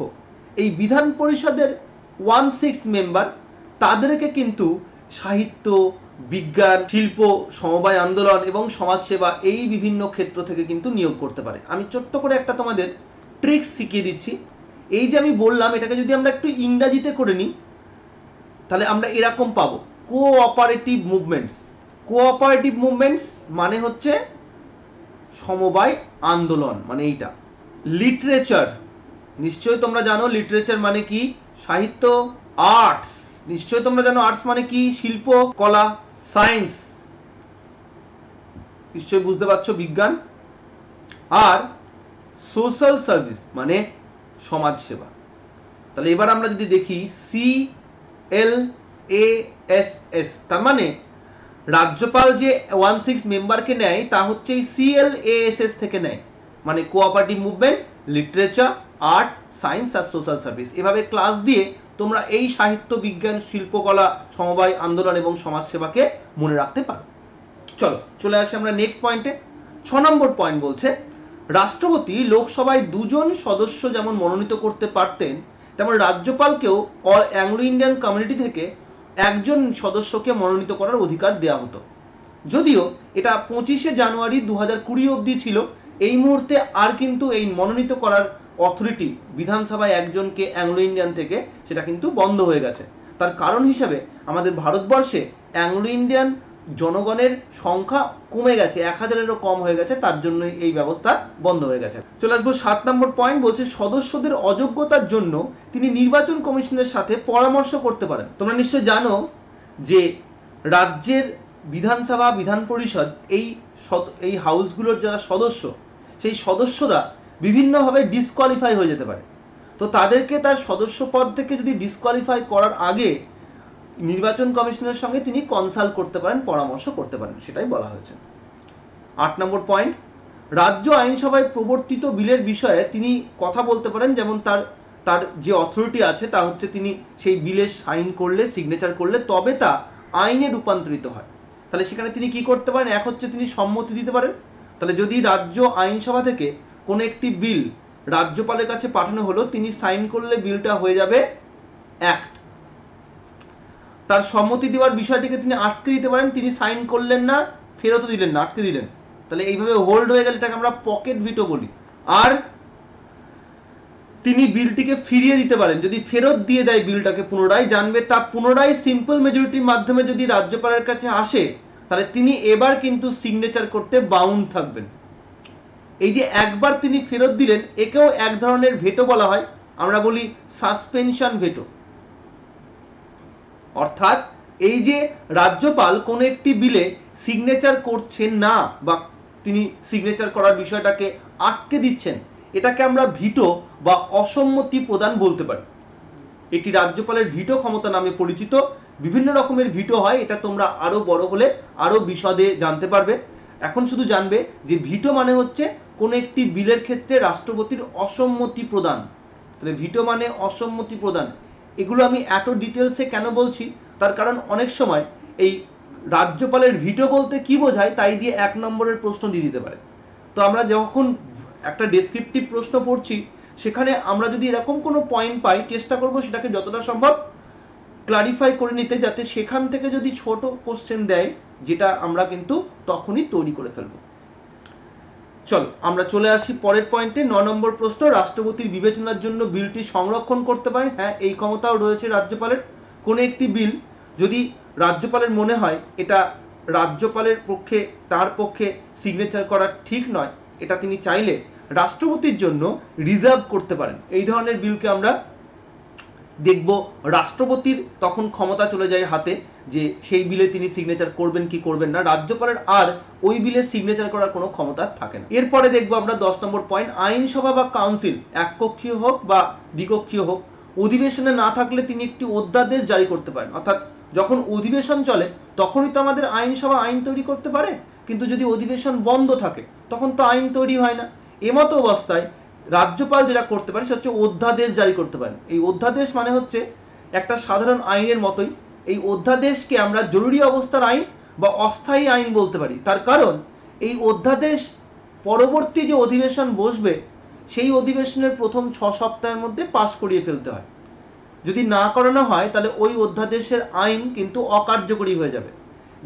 এই বিধান পরিষদের 1/6 মেম্বার তাদেরকে কিন্তু সাহিত্য, বিজ্ঞান, শিল্প, সমবায় আন্দোলন এবং সমাজসেবা এই বিভিন্ন ক্ষেত্র থেকে কিন্তু নিয়োগ করতে পারে। আমি ছোট্ট করে একটা তোমাদের ট্রিক্স শিখিয়ে দিচ্ছি। এই যে আমি বললাম এটাকে যদি আমরা একটু ইংরাজিতে করে নিই তাহলে আমরা এরকম পাবো, কোঅপারেটিভ মুভমেন্টস। কোঅপারেটিভ মুভমেন্টস মানে হচ্ছে সমবায় আন্দোলন, মানে এইটা। লিটারেচার, নিশ্চয়ই তোমরা জানো লিটারেচার মানে কি, সাহিত্য। আর্টস, নিশ্চয়ই তোমরা জানো আর্টস মানে কি, শিল্প, কলা। সায়েন্স, নিশ্চয়ই বুঝতে পারছো, বিজ্ঞান। আর সোশ্যাল সার্ভিস মানে সমাজ সেবা। তাহলে এবার আমরা যদি দেখি CLASS, তার মানে রাজ্যপাল যে 1/6 মেম্বারকে নেয় তা হচ্ছে এই CLASS থেকে নেয়, মানে cooperative movement, literature, art, science আর সোশ্যাল সার্ভিস। এভাবে ক্লাস দিয়ে তোমরা এই সাহিত্য, বিজ্ঞান, শিল্পকলা, সমবায় আন্দোলন এবং সমাজসেবাকে মনে রাখতে পারো। চলো চলে আসি আমরা নেক্সট পয়েন্টে। 6 নম্বর পয়েন্ট বলছে রাষ্ট্রপতি লোকসভায় 2 জন সদস্য যেমন মনোনীত করতে পারতেন তেমন রাজ্যপালকেও অল অ্যাংলো ইন্ডিয়ান কমিউনিটি থেকে একজন সদস্যকে মনোনীত করার অধিকার দেওয়া হতো। যদিও এটা 25শে জানুয়ারি 2020 অবধি ছিল, এই মুহূর্তে আর কিন্তু এই মনোনীত করার অথরিটি বিধানসভায় একজনকে অ্যাংলো ইন্ডিয়ান থেকে সেটা কিন্তু বন্ধ হয়ে গেছে। তার কারণ হিসাবে আমাদের ভারতবর্ষে অ্যাংলো ইন্ডিয়ান জনগণের সংখ্যা কমে গেছে, 1000-এরও কম হয়ে গেছে, তার জন্য এই ব্যবস্থা বন্ধ হয়ে গেছে। চলে আসবো 7 নম্বর পয়েন্ট, বলছে সদস্যদের অযোগ্যতার জন্য তিনি নির্বাচন কমিশনের সাথে পরামর্শ করতে পারেন। তোমরা নিশ্চয় জানো যে রাজ্যের বিধানসভা, বিধান পরিষদ এই হাউসগুলোর যারা সদস্য সেই সদস্যরা বিভিন্নভাবে ডিসকোয়ালিফাই হয়ে যেতে পারে। তো তাদেরকে তার সদস্য পদ থেকে যদি ডিসকোয়ালিফাই করার আগে নির্বাচন কমিশনের সঙ্গে তিনি কনসাল্ট করতে পারেন, পরামর্শ করতে পারেন, সেটাই বলা হয়েছে। 8 নম্বর পয়েন্ট, রাজ্য আইনসভায় প্রবর্তিত বিলের বিষয়ে তিনি কথা বলতে পারেন, যেমন তার যে অথরিটি আছে তা হচ্ছে তিনি সেই বিলে সাইন করলে, সিগনেচার করলে তবে তা আইনে রূপান্তরিত হয়। তাহলে সেখানে তিনি কি করতে পারেন, এক হচ্ছে তিনি সম্মতি দিতে পারেন। তাহলে যদি রাজ্য আইনসভা থেকে কোনো একটি বিল রাজ্যপালের কাছে পাঠানো হলো, তিনি সাইন করলে বিলটা হয়ে যাবে অ্যাক্ট। তার সম্মতি দেওয়ার বিষয়টিকে তিনি আটকে দিতে পারেন, তিনি সাইন করলেন না, ফেরতও দিলেন না, আটকে দিলেন, তাহলে এইভাবে হোল্ড হয়ে গেলে এটাকে আমরা পকেট ভিটো বলি। আর তিনি বিলটিকে ফিরিয়ে দিতে পারেন, যদি ফেরত দিয়ে দেয় বিলটাকে পুনরায়, জানবে তা পুনরায় সিম্পল মেজরিটির মাধ্যমে যদি রাজ্যপালের কাছে আসে তাহলে তিনি এবার কিন্তু সিগনেচার করতে বাউন্ড থাকবেন। এই যে একবার তিনি ফেরত দিলেন, একেও এক ধরনের ভেটো বলা হয়, আমরা বলি সাসপেনশন ভেটো। অর্থাৎ এই যে রাজ্যপাল কোনো একটি বিলে সিগনেচার করছেন না বা তিনি সিগনেচার করার বিষয়টাকে আটকে দিচ্ছেন, এটাকে আমরা ভিটো বা অসম্মতি প্রদান বলতে পারি। এটি রাজ্যপালের ভিটো ক্ষমতা নামে পরিচিত। বিভিন্ন রকমের ভিটো হয়, এটা তোমরা আরো বড় হলে আরো বিশদে জানতে পারবে। এখন শুধু জানবে যে ভিটো মানে হচ্ছে কোনো একটি বিলের ক্ষেত্রে রাষ্ট্রপতির অসম্মতি প্রদান। তাহলে ভিটো মানে অসম্মতি প্রদান। এগুলো আমি এত ডিটেলসে কেন বলছি, তার কারণ অনেক সময় এই রাজ্যপালের ভিটো বলতে কি বোঝায় তাই দিয়ে 1 নম্বরের প্রশ্ন দিয়ে দিতে পারে। তো আমরা যখন একটা ডেসক্রিপটিভ প্রশ্ন পড়ছি, সেখানে আমরা যদি এরকম কোনো পয়েন্ট পাই, চেষ্টা করব সেটাকে যতটা সম্ভব ক্লারিফাই করে নিতে, যাতে সেখান থেকে যদি ছোট কোশ্চেন দেয়, যেটা আমরা কিন্তু তখনই তৈরি করে ফেলবো। চলো আমরা চলে আসি পরের পয়েন্টে। 9 নম্বর প্রশ্ন, রাষ্ট্রপতির বিবেচনার জন্য বিলটি সংরক্ষণ করতে পারেন। হ্যাঁ, এই ক্ষমতাও রয়েছে রাজ্যপালের। কোনো একটি বিল যদি রাজ্যপালের মনে হয় এটা রাজ্যপালের পক্ষে, তার পক্ষে সিগনেচার করা ঠিক নয়, এটা তিনি চাইলে রাষ্ট্রপতির জন্য রিজার্ভ করতে পারেন। এই ধরনের বিলকে আমরা দেখব রাষ্ট্রপতির তখন ক্ষমতা চলে যায় হাতে, যে সেই বিলে তিনি সিগনেচার করবেন কি করবেন না। রাজ্যপালের আর ওই বিলে সিগনেচার করার কোনো ক্ষমতা থাকে না। এরপরে দেখব আমরা 10 নম্বর পয়েন্ট, আইনসভা বা কাউন্সিল এককক্ষীয় হোক বা দ্বিকক্ষীয় হোক, অধিবেশনে না থাকলে তিনি একটি অধ্যাদেশ জারি করতে পারেন। অর্থাৎ যখন অধিবেশন চলে তখনই তো আমাদের আইনসভা আইন তৈরি করতে পারে, কিন্তু যদি অধিবেশন বন্ধ থাকে তখন তো আইন তৈরি হয় না। এমতো অবস্থায় রাজ্যপাল যেটা করতে পারে সেটা হচ্ছে অধ্যাদেশ জারি করতে পারেন। এই অধ্যাদেশ মানে হচ্ছে একটা সাধারণ আইনের মতোই। এই অধ্যাদেশকে আমরা জরুরি অবস্থার আইন বা অস্থায়ী আইন বলতে পারি। তার কারণ এই অধ্যাদেশ পরবর্তী যে অধিবেশন বসবে সেই অধিবেশনের প্রথম 6 সপ্তাহের মধ্যে পাশ করিয়ে ফেলতে হয়। যদি না করানো হয় তাহলে ওই অধ্যাদেশের আইন কিন্তু অকার্যকরী হয়ে যাবে।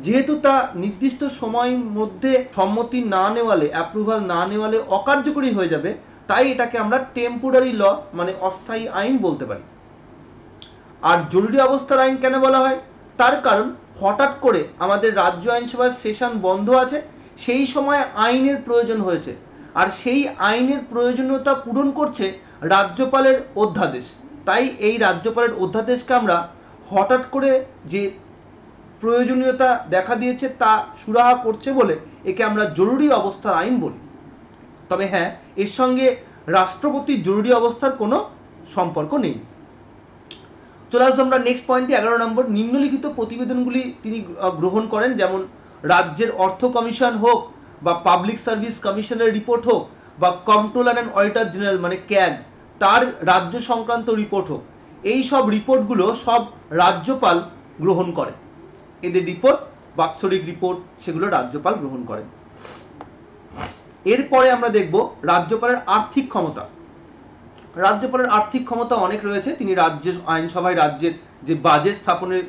যেহেতু তা নির্দিষ্ট সময়ের মধ্যে সম্মতি না নেওয়ালে, অ্যাপ্রুভাল না নেওয়ালে অকার্যকরী হয়ে যাবে, তাই এটাকে আমরা টেম্পোরারি ল মানে অস্থায়ী আইন বলতে পারি। আর জরুরি অবস্থার আইন কেন বলা হয়, তার কারণ হঠাৎ করে আমাদের রাজ্য আইনসভার সেশন বন্ধ আছে, সেই সময় আইনের প্রয়োজন হয়েছে, আর সেই আইনের প্রয়োজনীয়তা পূরণ করছে রাজ্যপালের অধ্যাদেশ। তাই এই রাজ্যপালের অধ্যাদেশকে আমরা হঠাৎ করে যে প্রয়োজনীয়তা দেখা দিয়েছে তা সুরাহা করছে বলে একে আমরা জরুরি অবস্থার আইন বলি। তবে হ্যাঁ, এর সঙ্গে রাষ্ট্রপতির জরুরি অবস্থার কোনো সম্পর্ক নেই। চলে আসবো আমরা নেক্সট পয়েন্টে 11 নম্বর, নিম্নলিখিত প্রতিবেদনগুলি তিনি গ্রহণ করেন, যেমন রাজ্যের অর্থ কমিশন হোক বা পাবলিক সার্ভিস কমিশনের রিপোর্ট হোক বা কন্ট্রোলার অ্যান্ড অডিটর জেনারেল মানে ক্যাগ তার রাজ্য সংক্রান্ত রিপোর্ট হোক, এই সব রিপোর্টগুলো সব রাজ্যপাল গ্রহণ করে। এদের রিপোর্ট, বাৎসরিক রিপোর্ট, সেগুলো রাজ্যপাল গ্রহণ করেন। এরপরে আমরা দেখব রাজ্যপালের আর্থিক ক্ষমতা। রাজ্যপালের আর্থিক ক্ষমতা অনেক রয়েছে। তিনি রাজ্যের আইনসভায় রাজ্যের যে বাজেট স্থাপনের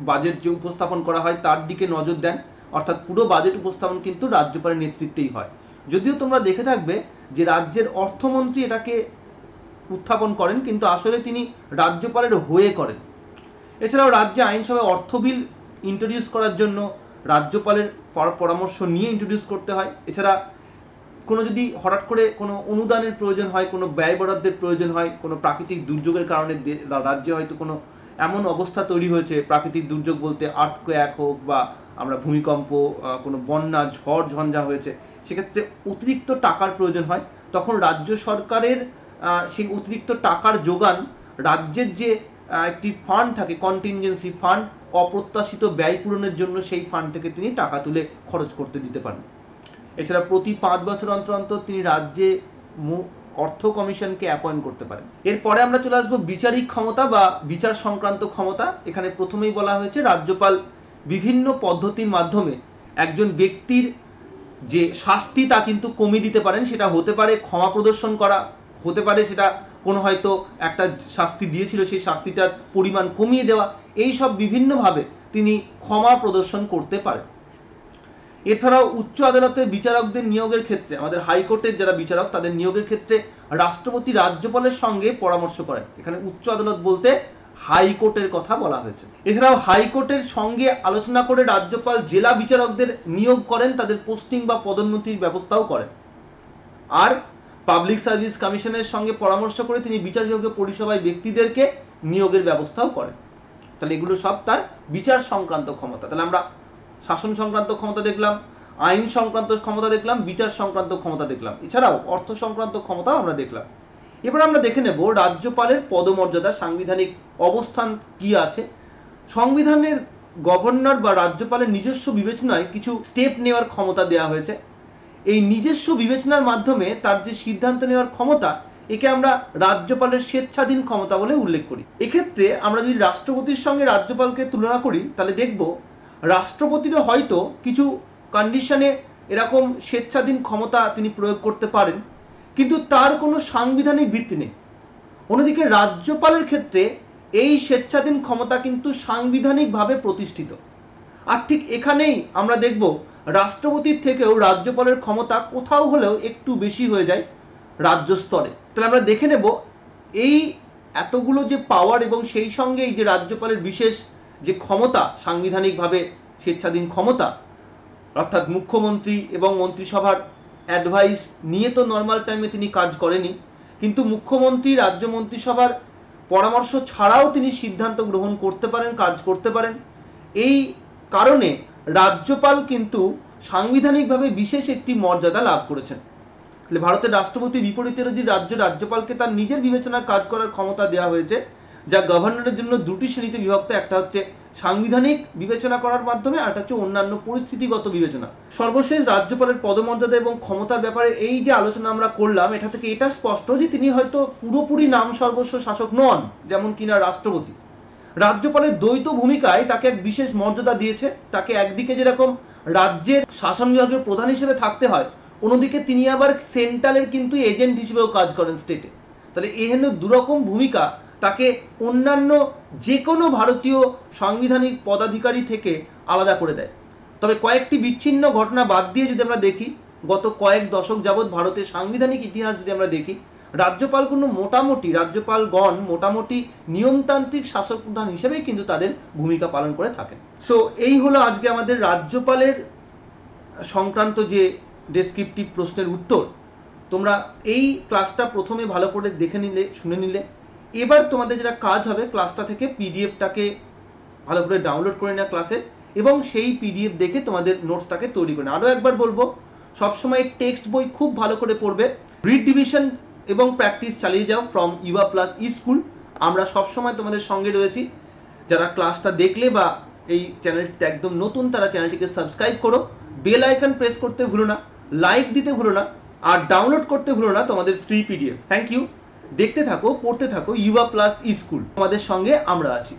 বাজেট যে উপস্থাপন করা হয় তার দিকে নজর দেন, অর্থাৎ পুরো বাজেট উপস্থাপন কিন্তু রাজ্যপালের নেতৃত্বেই হয়। যদিও তোমরা দেখে থাকবে যে রাজ্যের অর্থমন্ত্রী এটাকে উত্থাপন করেন, কিন্তু আসলে তিনি রাজ্যপালের হয়ে করেন। এছাড়াও রাজ্যে আইনসভায় অর্থ বিল ইন্ট্রোডিউস করার জন্য রাজ্যপালের পরামর্শ নিয়ে ইন্ট্রোডিউস করতে হয়। এছাড়া কোনো যদি হঠাৎ করে কোনো অনুদানের প্রয়োজন হয়, কোনো ব্যয় বরাদ্দের প্রয়োজন হয়, কোনো প্রাকৃতিক দুর্যোগের কারণে রাজ্যে হয়তো কোনো এমন অবস্থা তৈরি হয়েছে, প্রাকৃতিক দুর্যোগ বলতে আর্থকোয়েক হোক বা আমরা ভূমিকম্প, কোনো বন্যা, ঝড় ঝঞ্ঝা হয়েছে, সেক্ষেত্রে অতিরিক্ত টাকার প্রয়োজন হয়, তখন রাজ্য সরকারের সেই অতিরিক্ত টাকার যোগান রাজ্যের যে একটি ফান্ড থাকে, কন্টিনজেন্সি ফান্ড, অপ্রত্যাশিত ব্যয় পূরণের জন্য সেই ফান্ড থেকে তিনি টাকা তুলে খরচ করতে দিতে পারেন। এছাড়া প্রতি 5 বছর অন্তর অন্তর তিনি রাজ্যে অর্থ কমিশনকে অ্যাপয়েন্ট করতে পারেন। এরপরে আমরা চলে আসবো বিচারিক ক্ষমতা বা বিচার সংক্রান্ত ক্ষমতা। এখানে প্রথমেই বলা হয়েছে রাজ্যপাল বিভিন্ন পদ্ধতির মাধ্যমে একজন ব্যক্তির যে শাস্তি তা কিন্তু কমিয়ে দিতে পারেন। সেটা হতে পারে ক্ষমা প্রদর্শন করা, হতে পারে সেটা কোনো হয়তো একটা শাস্তি দিয়েছিল সেই শাস্তিটার পরিমাণ কমিয়ে দেওয়া, এই সব বিভিন্নভাবে তিনি ক্ষমা প্রদর্শন করতে পারেন। এছাড়াও উচ্চ আদালতের বিচারকদের নিয়োগের ক্ষেত্রে, আমাদের হাইকোর্টের যারা বিচারক তাদের নিয়োগের ক্ষেত্রে রাষ্ট্রপতি রাজ্যপালের সঙ্গে পরামর্শ করেন। এখানে উচ্চ আদালত বলতে হাইকোর্টের কথা বলা হয়েছে। এছাড়াও হাইকোর্টের সঙ্গে আলোচনা করে রাজ্যপাল জেলা বিচারকদের নিয়োগ করেন, তাদের পোস্টিং বা পদোন্নতির ব্যবস্থাও করেন। আর পাবলিক সার্ভিস কমিশনের সঙ্গে পরামর্শ করে তিনি বিচারযোগ্য পরিষেবায় ব্যক্তিদেরকে নিয়োগের ব্যবস্থাও করেন। তাহলে এগুলো সব তার বিচার সংক্রান্ত ক্ষমতা। তাহলে আমরা শাসন সংক্রান্ত ক্ষমতা দেখলাম, আইন সংক্রান্ত ক্ষমতা দেখলাম, বিচার সংক্রান্ত ক্ষমতা দেখলাম, এছাড়াও অর্থ সংক্রান্ত ক্ষমতাও আমরা দেখলাম। এবার আমরা দেখে নেব রাজ্যপালের পদমর্যাদা, সাংবিধানিক অবস্থান কি আছে। সংবিধানের গভর্নর বা রাজ্যপালের নিজস্ব বিবেচনায় কিছু স্টেপ নেওয়ার ক্ষমতা দেওয়া হয়েছে। এই নিজস্ব বিবেচনার মাধ্যমে তার যে সিদ্ধান্ত নেওয়ার ক্ষমতা, একে আমরা রাজ্যপালের স্বেচ্ছাধীন ক্ষমতা বলে উল্লেখ করি। এক্ষেত্রে আমরা যদি রাষ্ট্রপতির সঙ্গে রাজ্যপালকে তুলনা করি, তাহলে দেখব রাষ্ট্রপতিরও হয়তো কিছু কন্ডিশনে এরকম স্বেচ্ছাধীন ক্ষমতা তিনি প্রয়োগ করতে পারেন, কিন্তু তার কোনো সাংবিধানিক ভিত্তি নেই। অন্যদিকে রাজ্যপালের ক্ষেত্রে এই স্বেচ্ছাধীন ক্ষমতা কিন্তু সাংবিধানিকভাবে প্রতিষ্ঠিত। আর ঠিক এখানেই আমরা দেখব রাষ্ট্রপতির থেকেও রাজ্যপালের ক্ষমতা কোথাও হলেও একটু বেশি হয়ে যায় রাজ্য স্তরে। তাহলে আমরা দেখে নেব এই এতগুলো যে পাওয়ার এবং সেই সঙ্গে এই যে রাজ্যপালের বিশেষ যে ক্ষমতা, সাংবিধানিকভাবে স্বেচ্ছাধীন ক্ষমতা, অর্থাৎ মুখ্যমন্ত্রী এবং মন্ত্রিসভার অ্যাডভাইস নিয়ে তো নর্মাল টাইমে তিনি কাজ করেনি, কিন্তু মুখ্যমন্ত্রী রাজ্য মন্ত্রিসভার পরামর্শ ছাড়াও তিনি সিদ্ধান্ত গ্রহণ করতে পারেন, কাজ করতে পারেন। এই কারণে রাজ্যপাল কিন্তু সাংবিধানিকভাবে বিশেষ একটি মর্যাদা লাভ করেছেন। তাহলে ভারতের রাষ্ট্রপতির বিপরীতে যদি রাজ্যপালকে তার নিজের বিবেচনার কাজ করার ক্ষমতা দেওয়া হয়েছে, যা গভর্নরের জন্য দুটি শ্রেণীতে বিভক্ত। একটা হচ্ছে সাংবিধানিক বিবেচনা করার মাধ্যমে, আর একটা হচ্ছে অন্যান্য পরিস্থিতিগত বিবেচনা। সর্বশেষ রাজ্যপালের পদমর্যাদা এবং ক্ষমতার ব্যাপারে এই যে আলোচনা আমরা করলাম, এটা থেকে এটা স্পষ্ট যে তিনি হয়তো পুরোপুরি নাম সর্বস্ব শাসক নন, যেমন কিনা রাষ্ট্রপতি। রাজ্যপালের দ্বৈত ভূমিকায় তাকে এক বিশেষ মর্যাদা দিয়েছে। তাকে একদিকে যেরকম রাজ্যের শাসন বিভাগের প্রধান হিসেবে থাকতে হয়, অন্যদিকে তিনি আবার সেন্ট্রালের কিন্তু এজেন্ট হিসেবেও কাজ করেন স্টেটে। তাহলে এখানে দুরকম ভূমিকা তাকে অন্যান্য যে কোনো ভারতীয় সাংবিধানিক পদাধিকারী থেকে আলাদা করে দেয়। তবে কয়েকটি বিচ্ছিন্ন ঘটনা বাদ দিয়ে যদি আমরা দেখি, গত কয়েক দশক যাবৎ ভারতের সাংবিধানিক ইতিহাস যদি আমরা দেখি, রাজ্যপালগণ মোটামুটি নিয়মতান্ত্রিক শাসক প্রধান হিসেবেই কিন্তু তাদের ভূমিকা পালন করে থাকেন। সো এই হলো আজকে আমাদের রাজ্যপালের সংক্রান্ত যে ডেসক্রিপটিভ প্রশ্নের উত্তর। তোমরা এই ক্লাসটা প্রথমে ভালো করে দেখে নিলে, শুনে নিলে। এবার তোমাদের যেটা কাজ হবে, ক্লাসটা থেকে পিডিএফটাকে ভালো করে ডাউনলোড করে নেওয়া ক্লাসের, এবং সেই পিডিএফ দেখে তোমাদের নোটসটাকে তৈরি করে। আরও একবার বলবো, সবসময় টেক্সট বই খুব ভালো করে পড়বে, রিড ডিভিশন এবং প্র্যাকটিস চালিয়ে যাও ফ্রম ইউয়া প্লাস ই স্কুল। আমরা সবসময় তোমাদের সঙ্গে রয়েছি। যারা ক্লাসটা দেখলে বা এই চ্যানেলটিতে একদম নতুন, তারা চ্যানেলটিকে সাবস্ক্রাইব করো, বেল আইকন প্রেস করতে ভুলো না, লাইক দিতে ভুলো না, আর ডাউনলোড করতে ভুলো না তোমাদের ফ্রি পিডিএফ। Thank you. দেখতে থাকো, পড়তে থাকো ইউয়া প্লাস ই স্কুল। তোমাদের সঙ্গে আমরা আছি।